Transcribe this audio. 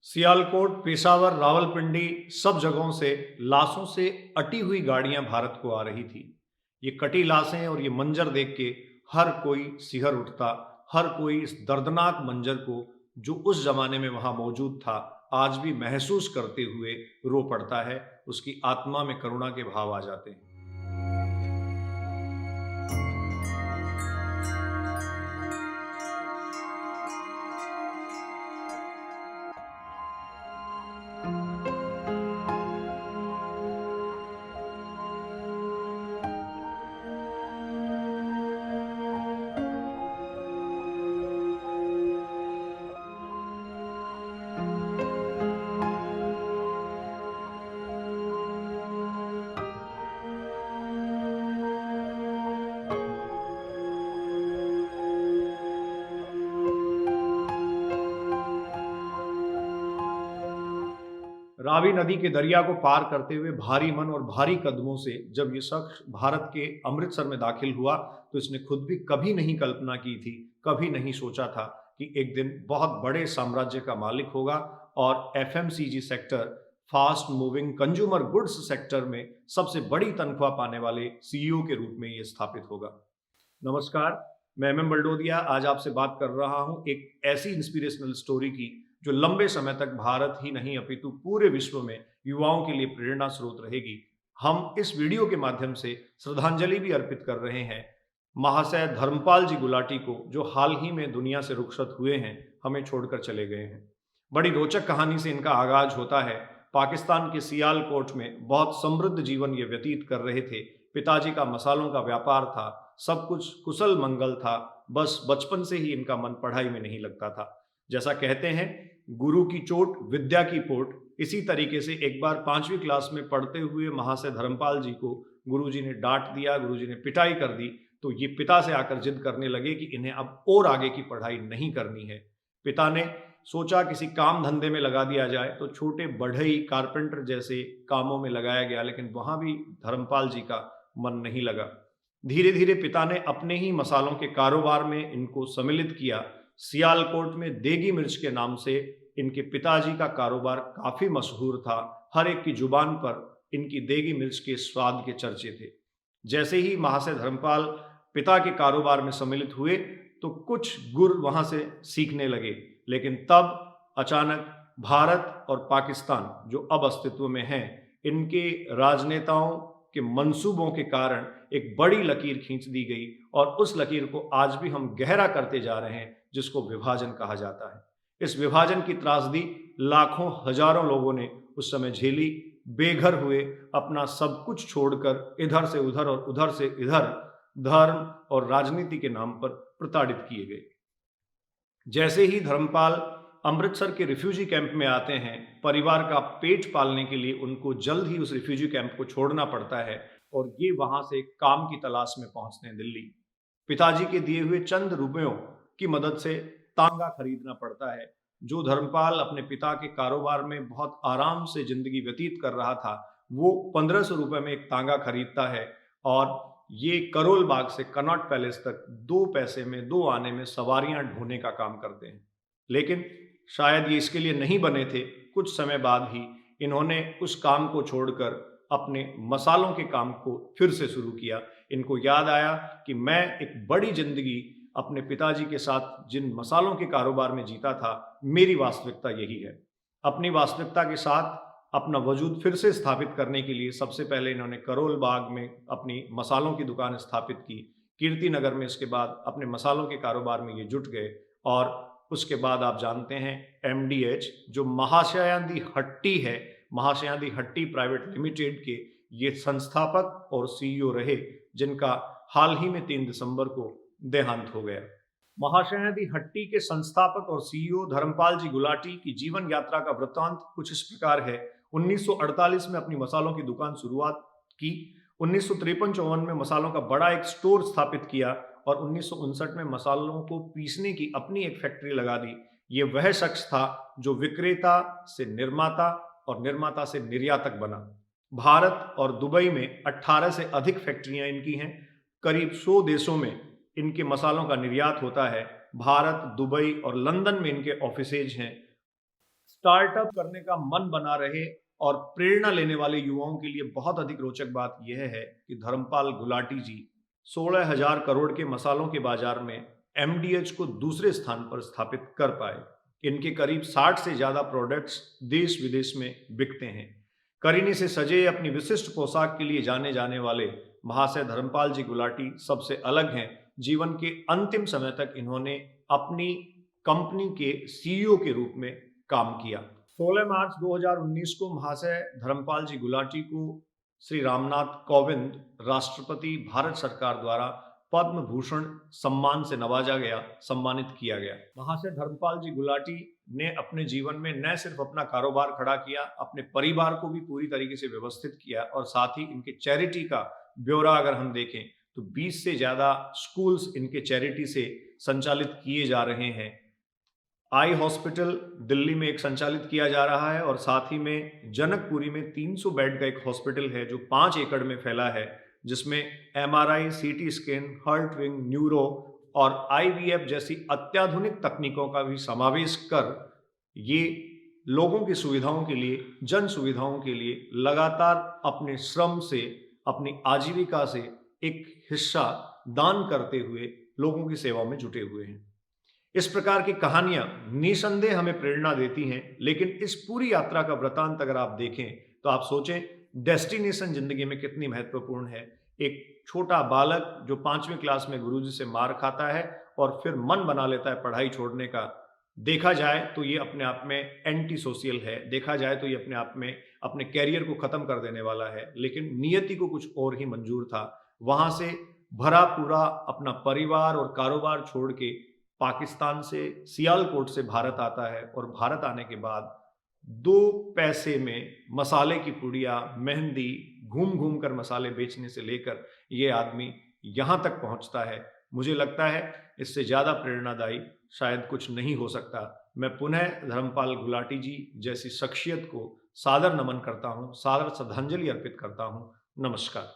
सियालकोट, पेशावर, रावलपिंडी सब जगहों से लाशों से अटी हुई गाड़ियां भारत को आ रही थी। ये कटी लाशें और ये मंजर देख के हर कोई सिहर उठता। हर कोई इस दर्दनाक मंजर को, जो उस जमाने में वहां मौजूद था, आज भी महसूस करते हुए रो पड़ता है। उसकी आत्मा में करुणा के भाव आ जाते हैं। रावी नदी के दरिया को पार करते हुए भारी मन और भारी कदमों से जब ये शख्स भारत के अमृतसर में दाखिल हुआ, तो इसने खुद भी कभी नहीं कल्पना की थी, कभी नहीं सोचा था कि एक दिन बहुत बड़े साम्राज्य का मालिक होगा और FMCG sector, fast moving consumer goods sector में सबसे बड़ी तनख्वाह पाने वाले सीईओ के रूप में ये स्थापित होगा। नमस्कार, मैं एमएम बलडोदिया आज आपसे बात कर रहा हूं एक ऐसी इंस्पिरेशनल स्टोरी की जो लंबे समय तक भारत ही नहीं अपितु पूरे विश्व में युवाओं के लिए प्रेरणा स्रोत रहेगी। हम इस वीडियो के माध्यम से श्रद्धांजलि भी अर्पित कर रहे हैं महाशय धर्मपाल जी गुलाटी को, जो हाल ही में दुनिया से रुखसत हुए हैं, हमें छोड़कर चले गए हैं। बड़ी रोचक कहानी से इनका आगाज होता है। पाकिस्तान के सियालकोट में बहुत समृद्ध जीवन ये व्यतीत कर रहे थे। पिताजी का मसालों का व्यापार था, सब कुछ कुशल मंगल था, बस बचपन से ही इनका मन पढ़ाई में नहीं लगता था। जैसा कहते हैं, गुरु की चोट विद्या की पोट। इसी तरीके से एक बार 5वीं क्लास में पढ़ते हुए महाशय धर्मपाल जी को गुरुजी ने डांट दिया, गुरुजी ने पिटाई कर दी। तो ये पिता से आकर जिद करने लगे कि इन्हें अब और आगे की पढ़ाई नहीं करनी है। पिता ने सोचा किसी काम धंधे में लगा दिया जाए, तो छोटे बढ़ई, कारपेंटर जैसे कामों में लगाया गया, लेकिन वहां भी धर्मपाल जी का मन नहीं लगा। धीरे धीरे पिता ने अपने ही मसालों के कारोबार में इनको सम्मिलित किया। सियालकोट में देगी मिर्च के नाम से इनके पिताजी का कारोबार काफी मशहूर था। हर एक की जुबान पर इनकी देगी मिर्च के स्वाद के चर्चे थे। जैसे ही महाशय धर्मपाल पिता के कारोबार में सम्मिलित हुए, तो कुछ गुर वहां से सीखने लगे, लेकिन तब अचानक भारत और पाकिस्तान, जो अब अस्तित्व में हैं, इनके राजनेताओं के मंसूबों के कारण एक बड़ी लकीर खींच दी गई और उस लकीर को आज भी हम गहरा करते जा रहे हैं, जिसको विभाजन कहा जाता है। इस विभाजन की त्रासदी लाखों हजारों लोगों ने उस समय झेली। बेघर हुए, अपना सब कुछ छोड़कर इधर से उधर और उधर से इधर धर्म और राजनीति के नाम पर प्रताड़ित किए गए। जैसे ही धर्मपाल अमृतसर के रिफ्यूजी कैंप में आते हैं, परिवार का पेट पालने के लिए उनको जल्द ही उस रिफ्यूजी कैंप को छोड़ना पड़ता है और ये वहां से काम की तलाश में पहुंचते हैं दिल्ली। पिताजी के दिए हुए चंद रुपयों की मदद से तांगा खरीदना पड़ता है। जो धर्मपाल अपने पिता के कारोबार में बहुत आराम से जिंदगी व्यतीत कर रहा था, वो 1500 रुपए में एक तांगा खरीदता है और ये करोल बाग से कनॉट पैलेस तक 2 पैसे में, 2 आने में सवारियां ढोने का काम करते हैं। लेकिन शायद ये इसके लिए नहीं बने थे। कुछ समय बाद ही इन्होंने उस काम को छोड़कर अपने मसालों के काम को फिर से शुरू किया। इनको याद आया कि मैं एक बड़ी जिंदगी अपने पिताजी के साथ जिन मसालों के कारोबार में जीता था, मेरी वास्तविकता यही है। अपनी वास्तविकता के साथ अपना वजूद फिर से स्थापित करने के लिए सबसे पहले इन्होंने करोल बाग में अपनी मसालों की दुकान स्थापित की। कीर्ति नगर में इसके बाद अपने मसालों के कारोबार में ये जुट गए और उसके बाद आप जानते हैं एमडीएच, जो महाशयांदी हट्टी है, महाशयांदी हट्टी प्राइवेट लिमिटेड के ये संस्थापक और सीईओ रहे, जिनका हाल ही में 3 दिसंबर को देहांत हो गया। महाशयांदी हट्टी के संस्थापक और सीईओ धर्मपाल जी गुलाटी की जीवन यात्रा का वृत्तांत कुछ इस प्रकार है। 1948 में अपनी मसालों की दुकान शुरुआत की। 1953-54 में मसालों का बड़ा एक स्टोर स्थापित किया और 1959 में मसालों को पीसने की अपनी एक फैक्ट्री लगा दी। ये वह शख्स था जो विक्रेता से निर्माता और निर्माता से निर्यातक बना। भारत और दुबई में 18 से अधिक फैक्ट्रियां इनकी हैं। करीब 100 देशों में इनके मसालों का निर्यात होता है। भारत, दुबई और लंदन में इनके ऑफिसेज हैं। स्टार्टअप करने का मन बना रहे और प्रेरणा लेने वाले युवाओं के लिए बहुत अधिक रोचक बात यह है कि धर्मपाल गुलाटी जी 16,000 करोड़ के मसालों के बाजार में एमडीएच को दूसरे स्थान पर स्थापित कर पाए। इनके करीब 60 से ज्यादा प्रोडक्ट्स देश विदेश में बिकते हैं। करीने से सजे अपनी विशिष्ट पोशाक के लिए जाने जाने वाले महाशय धर्मपाल जी गुलाटी सबसे अलग हैं। जीवन के अंतिम समय तक इन्होंने अपनी कंपनी के सीईओ के रूप में काम किया। 16 मार्च 2019 को महाशय धर्मपाल जी गुलाटी को श्री रामनाथ कोविंद राष्ट्रपति भारत सरकार द्वारा पद्म भूषण सम्मान से नवाजा गया, सम्मानित किया गया। महाशय धर्मपाल जी गुलाटी ने अपने जीवन में न सिर्फ अपना कारोबार खड़ा किया, अपने परिवार को भी पूरी तरीके से व्यवस्थित किया और साथ ही इनके चैरिटी का ब्यौरा अगर हम देखें तो 20 से ज्यादा स्कूल्स इनके चैरिटी से संचालित किए जा रहे हैं। आई हॉस्पिटल दिल्ली में एक संचालित किया जा रहा है और साथ ही में जनकपुरी में 300 बेड का एक हॉस्पिटल है जो 5 एकड़ में फैला है, जिसमें MRI, CT scan, heart wing, neuro और आईवीएफ जैसी अत्याधुनिक तकनीकों का भी समावेश कर ये लोगों की सुविधाओं के लिए, जन सुविधाओं के लिए लगातार अपने श्रम से, अपनी आजीविका से एक हिस्सा दान करते हुए लोगों की सेवा में जुटे हुए हैं। इस प्रकार की कहानियां निसंदेह हमें प्रेरणा देती हैं, लेकिन इस पूरी यात्रा का वृतांत अगर आप देखें तो आप सोचें डेस्टिनेशन जिंदगी में कितनी महत्वपूर्ण है। एक छोटा बालक जो 5वीं क्लास में गुरुजी से मार खाता है और फिर मन बना लेता है पढ़ाई छोड़ने का, देखा जाए तो ये अपने आप में एंटी सोशल है, देखा जाए तो ये अपने आप में अपने कैरियर को खत्म कर देने वाला है, लेकिन नियति को कुछ और ही मंजूर था। वहां से भरा पूरा अपना परिवार और कारोबार छोड़ के पाकिस्तान से सियालकोट से भारत आता है और भारत आने के बाद 2 पैसे में मसाले की पुड़िया, मेहंदी, घूम घूम कर मसाले बेचने से लेकर ये आदमी यहाँ तक पहुँचता है। मुझे लगता है इससे ज़्यादा प्रेरणादायी शायद कुछ नहीं हो सकता। मैं पुनः धर्मपाल गुलाटी जी जैसी शख्सियत को सादर नमन करता हूँ, सादर श्रद्धांजलि अर्पित करता हूँ। नमस्कार।